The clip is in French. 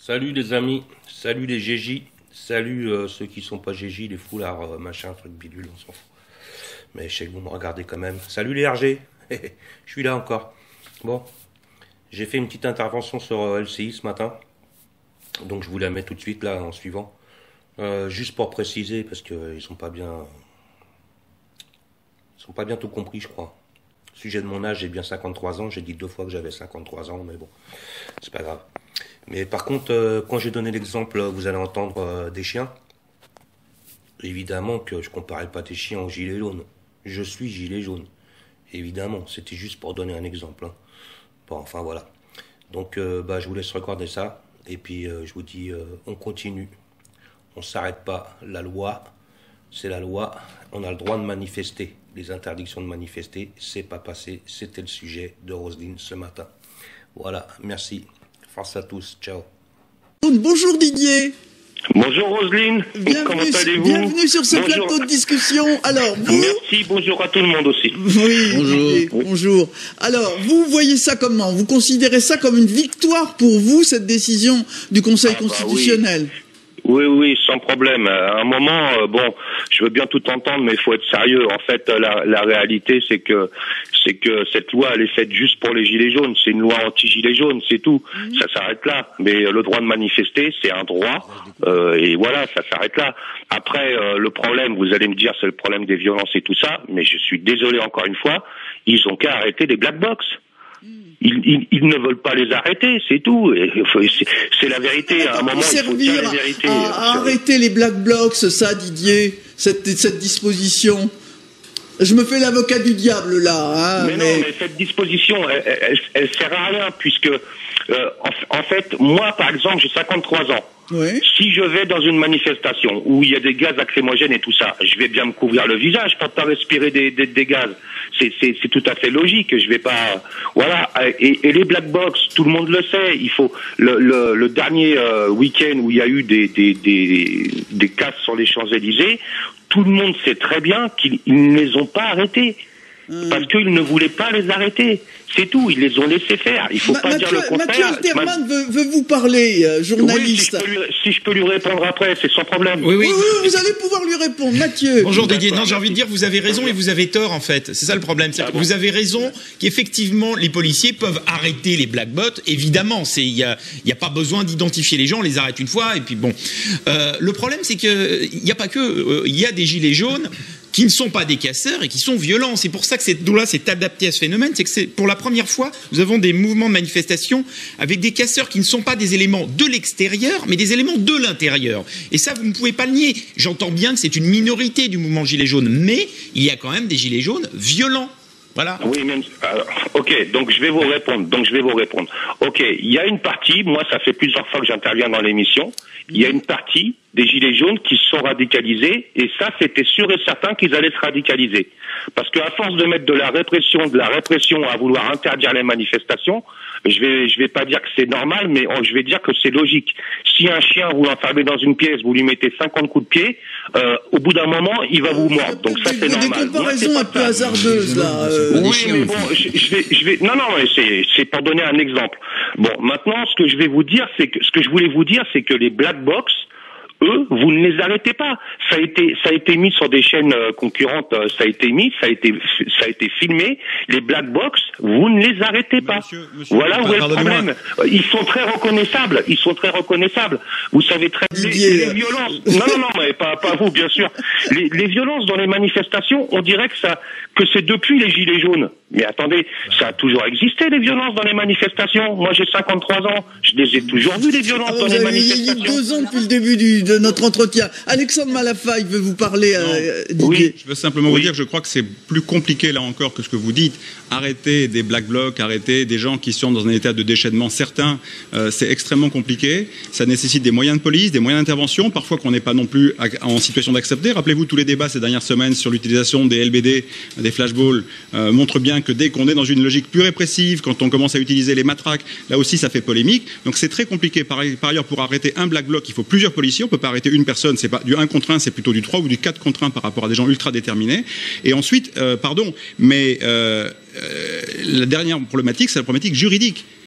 Salut les amis, salut les GJ, salut ceux qui sont pas GJ, les foulards, machin, truc bidule, on s'en fout. Mais je sais que vous me regardez quand même. Salut les RG, je suis là encore. Bon, j'ai fait une petite intervention sur LCI ce matin, donc je vous la mets tout de suite là en suivant. Juste pour préciser, parce qu'ils sont pas bien... Ils sont pas bien tout compris, je crois. Sujet de mon âge, j'ai bien 53 ans, j'ai dit 2 fois que j'avais 53 ans, mais bon, c'est pas grave. Mais par contre, quand j'ai donné l'exemple, vous allez entendre des chiens. Évidemment que je ne comparais pas des chiens aux gilets jaunes. Je suis gilet jaune. Évidemment, c'était juste pour donner un exemple. Hein. Bon, enfin voilà. Donc, je vous laisse regarder ça. Et puis, je vous dis, on continue. On ne s'arrête pas. La loi, c'est la loi. On a le droit de manifester. Les interdictions de manifester, c'est pas passé. C'était le sujet de Roselyne ce matin. Voilà, merci. Force à tous, ciao. Bonjour Didier. Bonjour Roselyne, comment allez-vous? Bienvenue sur ce plateau de discussion. Alors, vous... Merci, bonjour à tout le monde aussi. Oui, bonjour. Didier, bonjour. Alors, vous voyez ça comment? Vous considérez ça comme une victoire pour vous, cette décision du Conseil constitutionnel? Oui, sans problème. À un moment, je veux bien tout entendre, mais il faut être sérieux. En fait, la réalité, c'est que cette loi, elle est faite juste pour les gilets jaunes. C'est une loi anti-gilets jaunes, c'est tout. Ça s'arrête là. Mais le droit de manifester, c'est un droit. Et voilà, ça s'arrête là. Après, le problème, vous allez me dire, c'est le problème des violences et tout ça. Mais je suis désolé encore une fois, ils ont qu'à arrêter les black box. Ils ne veulent pas les arrêter, c'est tout. C'est la vérité. À un moment, il faut dire la vérité. À arrêter les black blocs, ça, Didier, cette disposition. Je me fais l'avocat du diable là. Hein, mais non, mais cette disposition, elle sert à rien puisque, en fait, moi, par exemple, j'ai 53 ans. Oui. Si je vais dans une manifestation où il y a des gaz lacrymogènes et tout ça, je vais bien me couvrir le visage pour pas respirer des gaz. C'est tout à fait logique. Je vais pas, voilà. Et les black box, tout le monde le sait. Il faut le dernier week-end où il y a eu des casses sur les Champs-Élysées, tout le monde sait très bien qu'ils ne les ont pas arrêtés. Parce qu'ils ne voulaient pas les arrêter. C'est tout, ils les ont laissés faire. Il faut pas dire le contraire. Mathieu Alterman veut vous parler, journaliste. Oui, si je peux lui répondre après, c'est sans problème. Oui, vous allez pouvoir lui répondre, Mathieu. Bonjour Didier, non, j'ai envie de dire, vous avez raison et vous avez tort en fait. C'est ça le problème. Vous avez raison qu'effectivement les policiers peuvent arrêter les black bots. Évidemment, il y a pas besoin d'identifier les gens, on les arrête une fois et puis bon. Le problème, c'est que il n'y a pas que, il y a des gilets jaunes qui ne sont pas des casseurs et qui sont violents. C'est pour ça que cette loi s'est adaptée à ce phénomène. C'est que c'est pour la première fois, nous avons des mouvements de manifestation avec des casseurs qui ne sont pas des éléments de l'extérieur, mais des éléments de l'intérieur. Et ça, vous ne pouvez pas le nier. J'entends bien que c'est une minorité du mouvement Gilets jaunes, mais il y a quand même des Gilets jaunes violents. Voilà. Oui, même. Ok, donc je vais vous répondre. Ok, il y a une partie. Moi, ça fait plusieurs fois que j'interviens dans l'émission. Il y a une partie des gilets jaunes qui se sont radicalisés, et ça, c'était sûr et certain qu'ils allaient se radicaliser. Parce qu'à force de mettre de la répression à vouloir interdire les manifestations, je vais pas dire que c'est normal, mais je vais dire que c'est logique. Si un chien vous l'enfermez dans une pièce, vous lui mettez 50 coups de pied, au bout d'un moment, il va vous mordre. Donc ça, c'est normal. Des comparaisons un peu hasardeuses, là. Oui, mais bon, non, mais c'est pour donner un exemple. Bon, maintenant, ce que je voulais vous dire, c'est que les black box, eux, vous ne les arrêtez pas. Ça a été mis sur des chaînes concurrentes, ça a été filmé. Les black box, vous ne les arrêtez pas. Voilà où est le problème. Ils sont très reconnaissables. Vous savez très bien les violences. Non, mais pas vous, bien sûr. Les violences dans les manifestations, on dirait que c'est depuis les gilets jaunes. Mais attendez, ça a toujours existé, les violences dans les manifestations. Moi, j'ai 53 ans. Je les ai toujours vues, les violences dans les manifestations. Il y a 2 ans depuis le début de notre entretien. Alexandre Malafaille veut vous parler, Didier. Oui, je veux simplement vous dire que je crois que c'est plus compliqué, là encore, que ce que vous dites. Arrêter des black blocs, arrêter des gens qui sont dans un état de déchaînement certain, c'est extrêmement compliqué. Ça nécessite des moyens de police, des moyens d'intervention, parfois qu'on n'est pas non plus en situation d'accepter. Rappelez-vous, tous les débats ces dernières semaines sur l'utilisation des LBD, des flashballs, montrent bien que dès qu'on est dans une logique plus répressive, quand on commence à utiliser les matraques, là aussi ça fait polémique. Donc c'est très compliqué. Par ailleurs, pour arrêter un black bloc, il faut plusieurs policiers. On peut pas arrêter une personne. C'est pas du 1 contre 1, c'est plutôt du 3 ou du 4 contre 1 par rapport à des gens ultra déterminés. Et ensuite, la dernière problématique, c'est la problématique juridique.